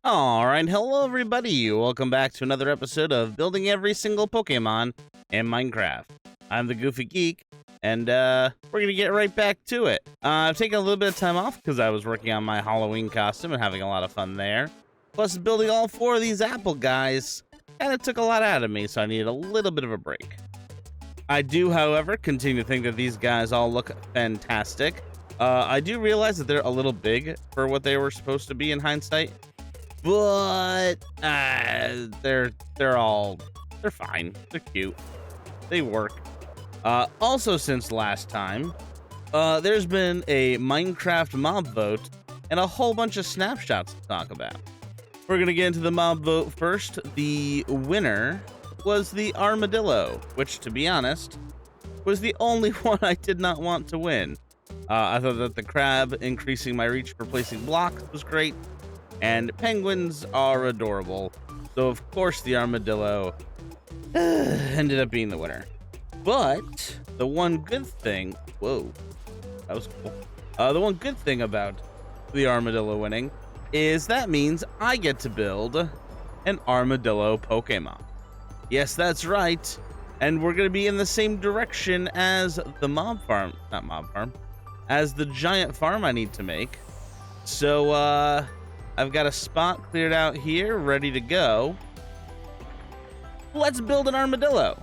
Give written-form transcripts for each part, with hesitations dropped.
Alright, hello everybody. Welcome back to another episode of Building Every Single Pokemon in Minecraft. I'm the Goofy Geek, and we're gonna get right back to it. I've taken a little bit of time off because I was working on my Halloween costume and having a lot of fun there. Plus, building all 4 of these apple guys kind of took a lot out of me, so I needed a little bit of a break. I do, however, continue to think that these guys all look fantastic. I do realize that they're a little big for what they were supposed to be in hindsight. But they're fine. They're cute. They work. Also, since last time, there's been a Minecraft mob vote and a whole bunch of snapshots to talk about. We're gonna get into the mob vote first. The winner was the armadillo, which, to be honest, was the only one I did not want to win. I thought that the crab increasing my reach for placing blocks was great. And penguins are adorable, so of course the armadillo ended up being the winner. But the one good thing, whoa, that was cool. The one good thing about the armadillo winning is that means I get to build an armadillo Pokemon. Yes, that's right. And we're gonna be in the same direction as the as the giant farm I need to make. So, I've got a spot cleared out here, ready to go. Let's build an armadillo.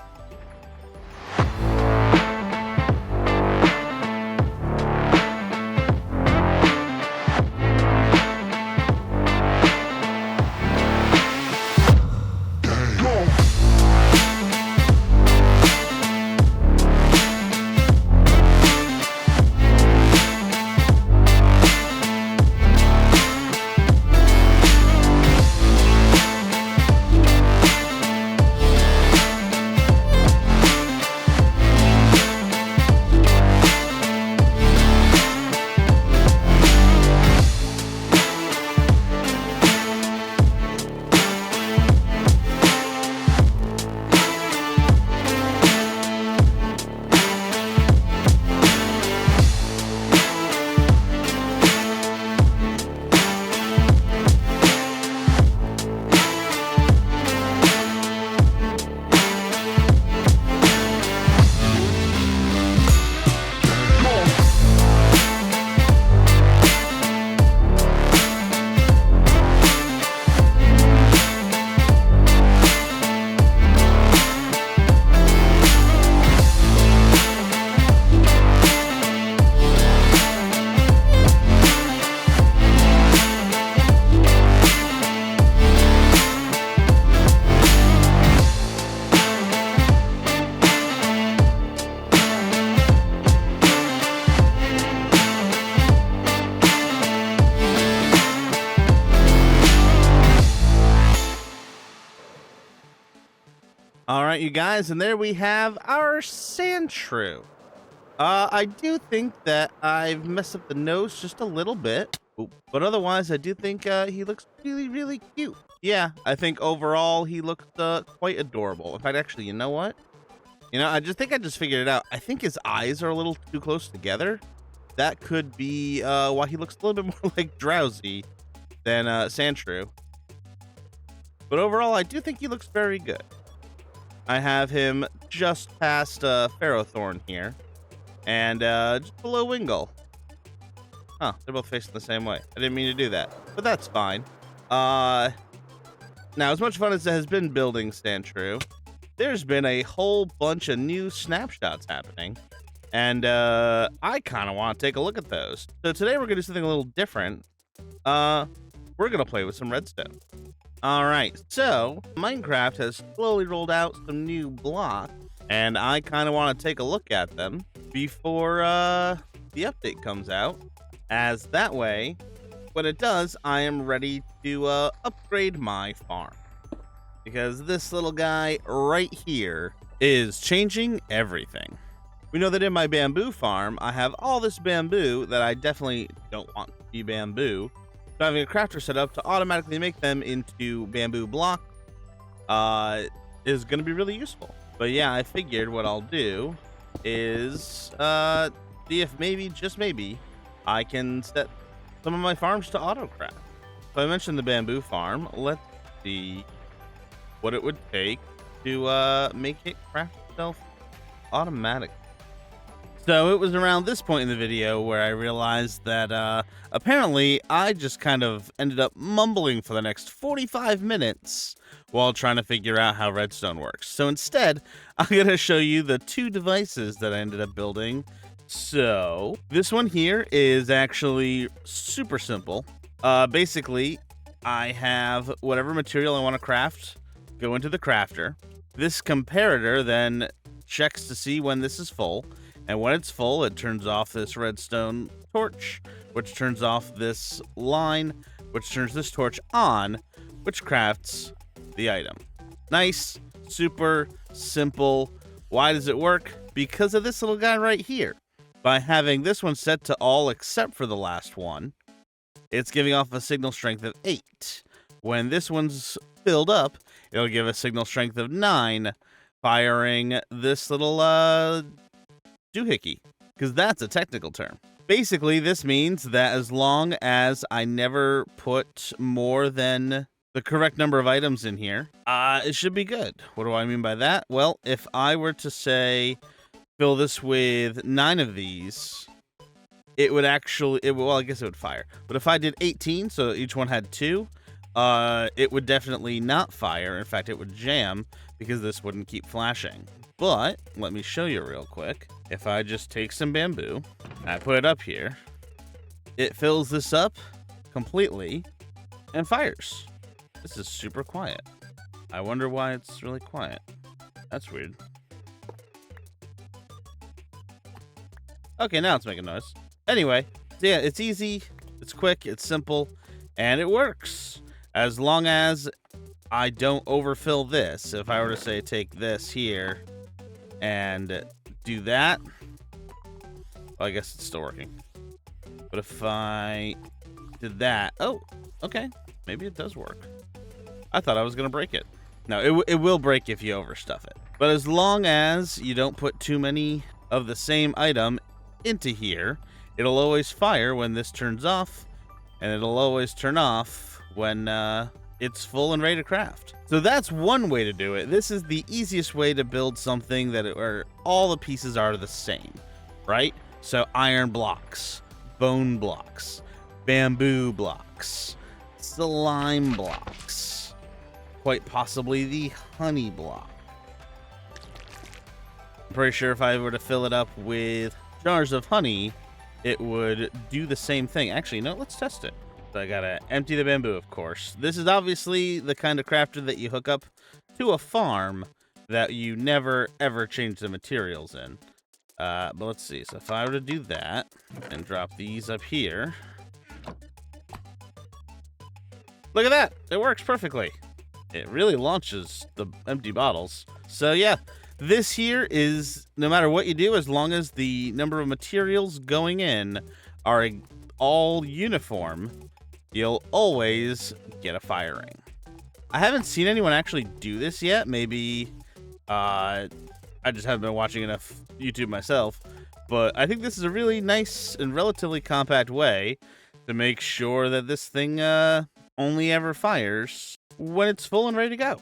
All right, you guys, and there we have our Sandshrew. I do think that I've messed up the nose just a little bit, but otherwise I do think he looks really, really cute. Yeah, I think overall he looks quite adorable. In fact, actually, you know what? I just figured it out. I think his eyes are a little too close together. That could be why he looks a little bit more like Drowsy than Sandshrew. But overall, I do think he looks very good. I have him just past Ferrothorn here, and just below Wingull. Huh, they're both facing the same way. I didn't mean to do that, but that's fine. Now, as much fun as it has been building Sandshrew, there's been a whole bunch of new snapshots happening, and I kind of want to take a look at those. So today we're going to do something a little different. We're going to play with some redstone. Alright, so Minecraft has slowly rolled out some new blocks, and I kind of want to take a look at them before the update comes out, as that way, when it does, I am ready to upgrade my farm. Because this little guy right here is changing everything. We know that in my bamboo farm, I have all this bamboo that I definitely don't want to be bamboo. So having a crafter set up to automatically make them into bamboo blocks is going to be really useful. But yeah, I figured what I'll do is see if maybe, just maybe, I can set some of my farms to Autocraft. So I mentioned the bamboo farm. Let's see what it would take to make it craft itself automatic. So it was around this point in the video where I realized that apparently I just kind of ended up mumbling for the next 45 minutes while trying to figure out how redstone works. So instead, I'm going to show you the two devices that I ended up building. So this one here is actually super simple. Basically, I have whatever material I want to craft go into the crafter. This comparator then checks to see when this is full. And when it's full, it turns off this redstone torch, which turns off this line, which turns this torch on, which crafts the item. Nice, super simple. Why does it work? Because of this little guy right here. By having this one set to all except for the last one, it's giving off a signal strength of 8. When this one's filled up, it'll give a signal strength of 9, firing this little doohickey, because that's a technical term. Basically, this means that as long as I never put more than the correct number of items in here, it should be good. What do I mean by that? Well, if I were to say fill this with 9 of these, it would actually, well, I guess it would fire. But if I did 18, so each one had 2, it would definitely not fire. In fact, it would jam because this wouldn't keep flashing. But let me show you real quick. If I just take some bamboo and I put it up here, it fills this up completely and fires. This is super quiet. I wonder why it's really quiet. That's weird. Okay, now it's making noise. Anyway, yeah, it's easy, it's quick, it's simple, and it works. As long as I don't overfill this. If I were to say take this here and do that, well, I guess it's still working. But if I did that, oh, okay, maybe it does work. I thought I was gonna break it. No, it will break if you overstuff it. But as long as you don't put too many of the same item into here, it'll always fire when this turns off, and it'll always turn off when it's full and ready to craft. So that's one way to do it. This is the easiest way to build something where all the pieces are the same, right? So iron blocks, bone blocks, bamboo blocks, slime blocks, quite possibly the honey block. I'm pretty sure if I were to fill it up with jars of honey, it would do the same thing. Actually, no, let's test it. So I gotta empty the bamboo, of course. This is obviously the kind of crafter that you hook up to a farm that you never, ever change the materials in. But let's see. So if I were to do that and drop these up here. Look at that. It works perfectly. It really launches the empty bottles. So yeah, this here is, no matter what you do, as long as the number of materials going in are all uniform, you'll always get a firing. I haven't seen anyone actually do this yet. Maybe I just haven't been watching enough YouTube myself. But I think this is a really nice and relatively compact way to make sure that this thing only ever fires when it's full and ready to go.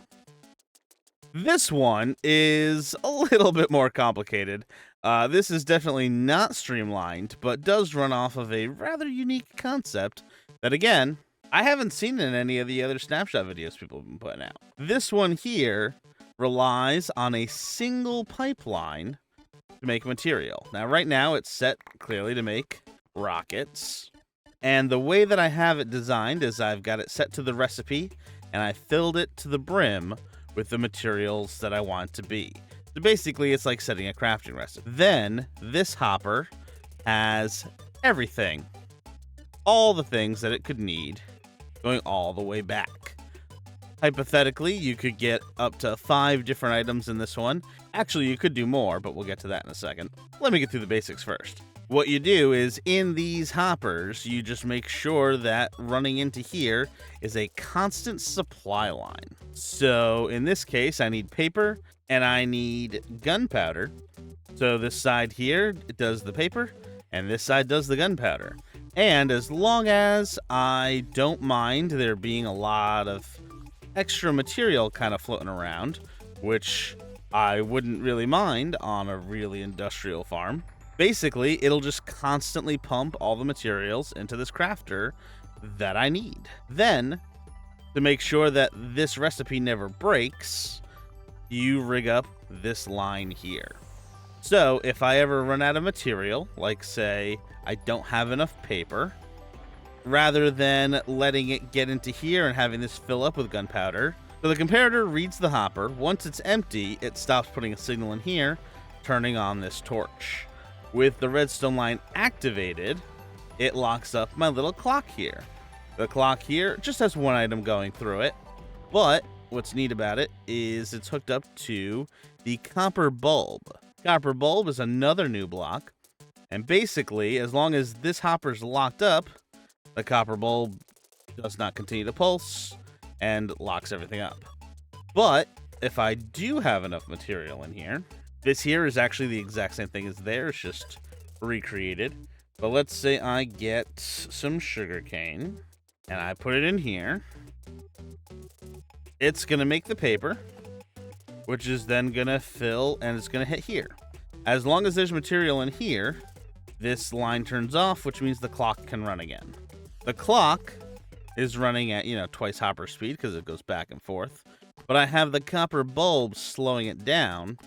This one is a little bit more complicated. This is definitely not streamlined, but does run off of a rather unique concept that, again, I haven't seen in any of the other snapshot videos people have been putting out. This one here relies on a single pipeline to make material. Now, right now, it's set clearly to make rockets. And the way that I have it designed is I've got it set to the recipe, and I filled it to the brim with the materials that I want it to be. So basically, it's like setting a crafting recipe. Then, this hopper has everything. All the things that it could need, going all the way back. Hypothetically, you could get up to 5 different items in this one. Actually, you could do more, but we'll get to that in a second. Let me get through the basics first. What you do is, in these hoppers, you just make sure that running into here is a constant supply line. So, in this case, I need paper, and I need gunpowder. So this side here does the paper, and this side does the gunpowder. And as long as I don't mind there being a lot of extra material kind of floating around, which I wouldn't really mind on a really industrial farm, basically it'll just constantly pump all the materials into this crafter that I need. Then, to make sure that this recipe never breaks, you rig up this line here. So if I ever run out of material, like say I don't have enough paper, rather than letting it get into here and having this fill up with gunpowder, so the comparator reads the hopper. Once it's empty, it stops putting a signal in here, turning on this torch. With the redstone line activated, it locks up my little clock here. The clock here just has one item going through it, but what's neat about it is it's hooked up to the copper bulb. Copper bulb is another new block, and basically, as long as this hopper's locked up, the copper bulb does not continue to pulse and locks everything up. But if I do have enough material in here, this here is actually the exact same thing as theirs, just recreated. But let's say I get some sugarcane and I put it in here. It's going to make the paper, which is then going to fill and it's going to hit here. As long as there's material in here, this line turns off, which means the clock can run again. The clock is running at, twice hopper speed because it goes back and forth. But I have the copper bulb slowing it down,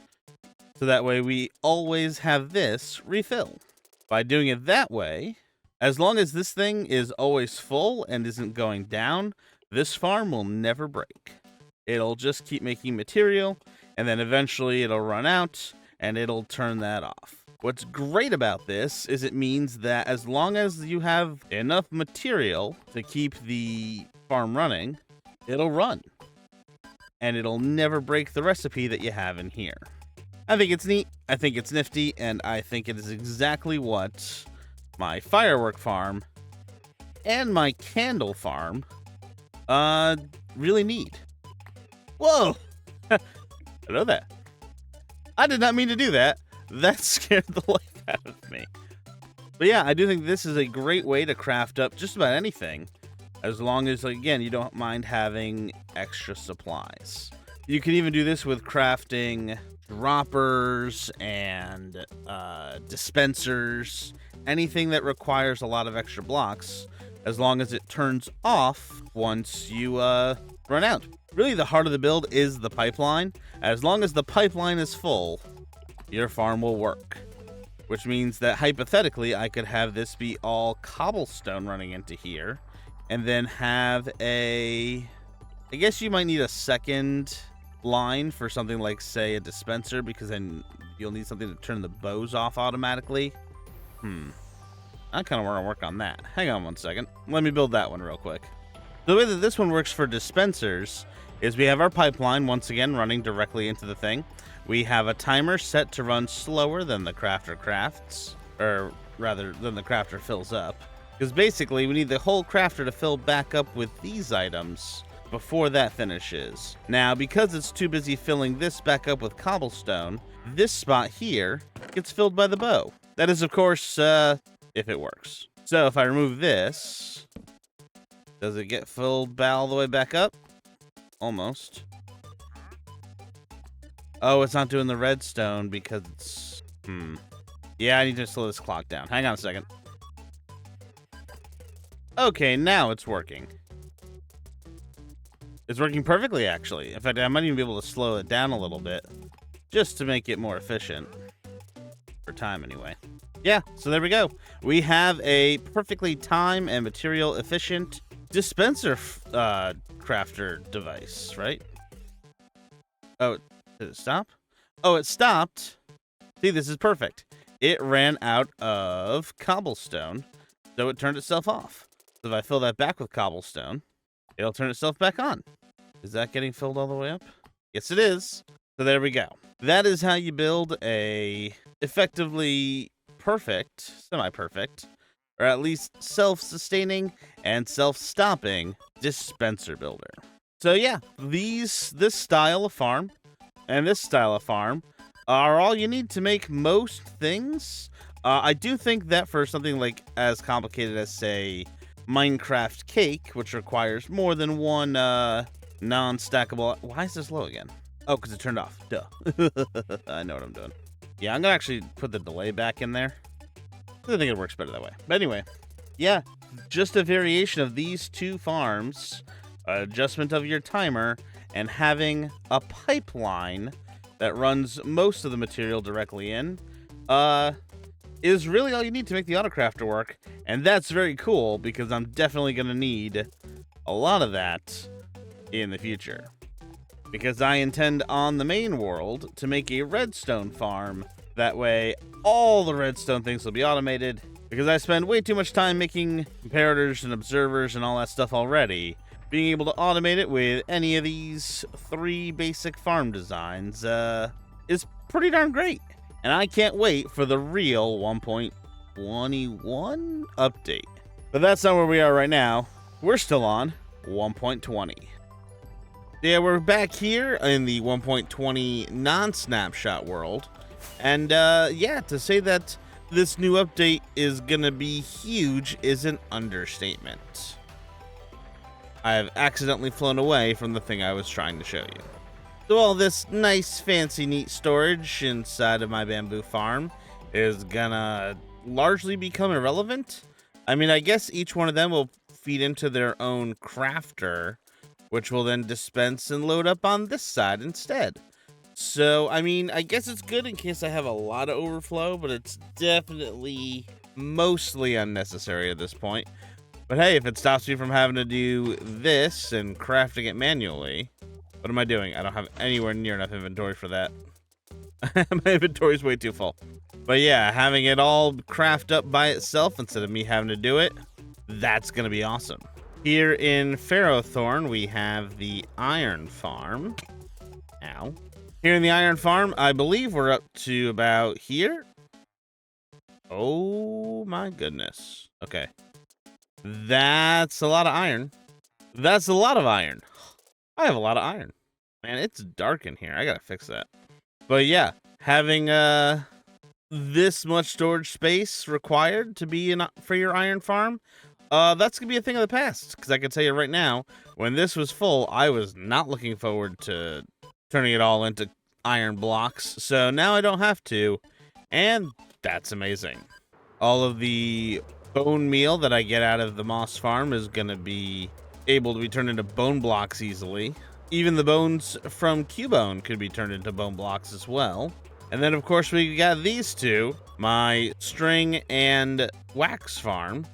so that way we always have this refill. By doing it that way, as long as this thing is always full and isn't going down, this farm will never break. It'll just keep making material, and then eventually it'll run out, and it'll turn that off. What's great about this is it means that as long as you have enough material to keep the farm running, it'll run. And it'll never break the recipe that you have in here. I think it's neat, I think it's nifty, and I think it is exactly what my firework farm and my candle farm really need. Whoa! I know that. I did not mean to do that. That scared the life out of me. But yeah, I do think this is a great way to craft up just about anything, as long as, again, you don't mind having extra supplies. You can even do this with crafting droppers and dispensers, anything that requires a lot of extra blocks, as long as it turns off once you run out. Really, the heart of the build is the pipeline. As long as the pipeline is full, your farm will work. Which means that hypothetically, I could have this be all cobblestone running into here, and then have I guess you might need a second line for something like, say, a dispenser, because then you'll need something to turn the bows off automatically. I kind of want to work on that. Hang on one second. Let me build that one real quick. The way that this one works for dispensers is we have our pipeline once again running directly into the thing. We have a timer set to run slower than the crafter crafts, or rather than the crafter fills up. Because basically we need the whole crafter to fill back up with these items before that finishes. Now, because it's too busy filling this back up with cobblestone, this spot here gets filled by the bow. That is, of course, if it works. So if I remove this, does it get filled all the way back up? Almost. Oh, it's not doing the redstone because it's... Yeah, I need to slow this clock down. Hang on a second. Okay, now it's working. It's working perfectly, actually. In fact, I might even be able to slow it down a little bit, just to make it more efficient. For time, anyway. Yeah, so there we go. We have a perfectly time and material efficient dispenser crafter device, right? Oh, did it stop? Oh, it stopped. See, this is perfect. It ran out of cobblestone, so it turned itself off. So if I fill that back with cobblestone, it'll turn itself back on. Is that getting filled all the way up? Yes, it is. So there we go. That is how you build a effectively perfect, semi-perfect, or at least self-sustaining and self-stopping dispenser builder. So yeah, this style of farm and this style of farm are all you need to make most things. I do think that for something like as complicated as, say, Minecraft Cake, which requires more than one non-stackable... Why is this low again? Oh, because it turned off. Duh. I know what I'm doing. Yeah, I'm going to actually put the delay back in there. I think it works better that way. But anyway, yeah, just a variation of these two farms, adjustment of your timer, and having a pipeline that runs most of the material directly in, is really all you need to make the Autocrafter work. And that's very cool, because I'm definitely going to need a lot of that in the future. Because I intend on the main world to make a redstone farm. That way, all the redstone things will be automated, because I spend way too much time making comparators and observers and all that stuff already. Being able to automate it with any of these 3 basic farm designs is pretty darn great. And I can't wait for the real 1.21 update. But that's not where we are right now. We're still on 1.20. Yeah, we're back here in the 1.20 non-snapshot world. And yeah, to say that this new update is gonna be huge is an understatement. I have accidentally flown away from the thing I was trying to show you. So all this nice, fancy, neat storage inside of my bamboo farm is gonna largely become irrelevant. I mean, I guess each one of them will feed into their own crafter, which will then dispense and load up on this side instead. So, I mean, I guess it's good in case I have a lot of overflow, but it's definitely mostly unnecessary at this point. But hey, if it stops me from having to do this and crafting it manually, what am I doing? I don't have anywhere near enough inventory for that. My inventory's way too full. But yeah, having it all craft up by itself instead of me having to do it, that's going to be awesome. Here in Ferrothorn, we have the iron farm. Ow. Here in the iron farm, I believe we're up to about here. Oh my goodness. Okay. That's a lot of iron. That's a lot of iron. I have a lot of iron. Man, it's dark in here. I gotta fix that. But yeah, having this much storage space required to be for your iron farm, that's gonna be a thing of the past. Because I can tell you right now, when this was full, I was not looking forward to turning it all into iron blocks. So now I don't have to, and that's amazing. All of the bone meal that I get out of the moss farm is gonna be able to be turned into bone blocks easily. Even the bones from Cubone could be turned into bone blocks as well. And then, of course, we got these two, my string and wax farm.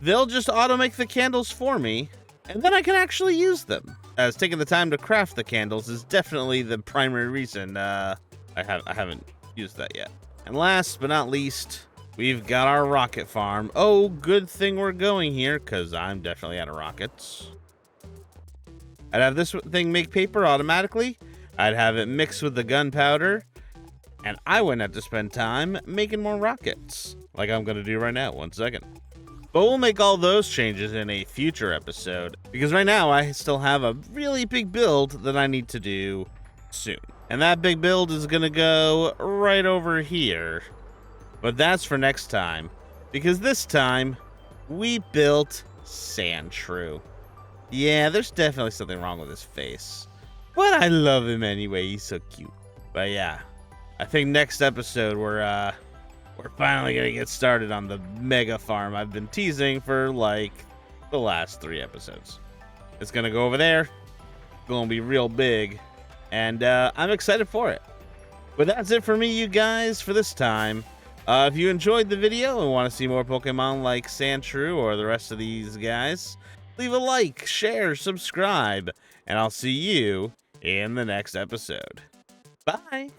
They'll just auto-make the candles for me, and then I can actually use them. As taking the time to craft the candles is definitely the primary reason I haven't used that yet. And last but not least, we've got our rocket farm. Oh, good thing we're going here, because I'm definitely out of rockets. I'd have this thing make paper automatically. I'd have it mixed with the gunpowder. And I wouldn't have to spend time making more rockets. Like I'm going to do right now. 1 second. But we'll make all those changes in a future episode. Because right now I still have a really big build that I need to do soon. And that big build is going to go right over here. But that's for next time. Because this time, we built Sandshrew. Yeah, there's definitely something wrong with his face. But I love him anyway, he's so cute. But yeah, I think next episode we're finally gonna get started on the mega farm I've been teasing for like the last 3 episodes. It's gonna go over there, gonna be real big, and I'm excited for it. But that's it for me, you guys, for this time. If you enjoyed the video and want to see more Pokemon like Sandshrew or the rest of these guys, leave a like, share, subscribe, and I'll see you in the next episode. Bye!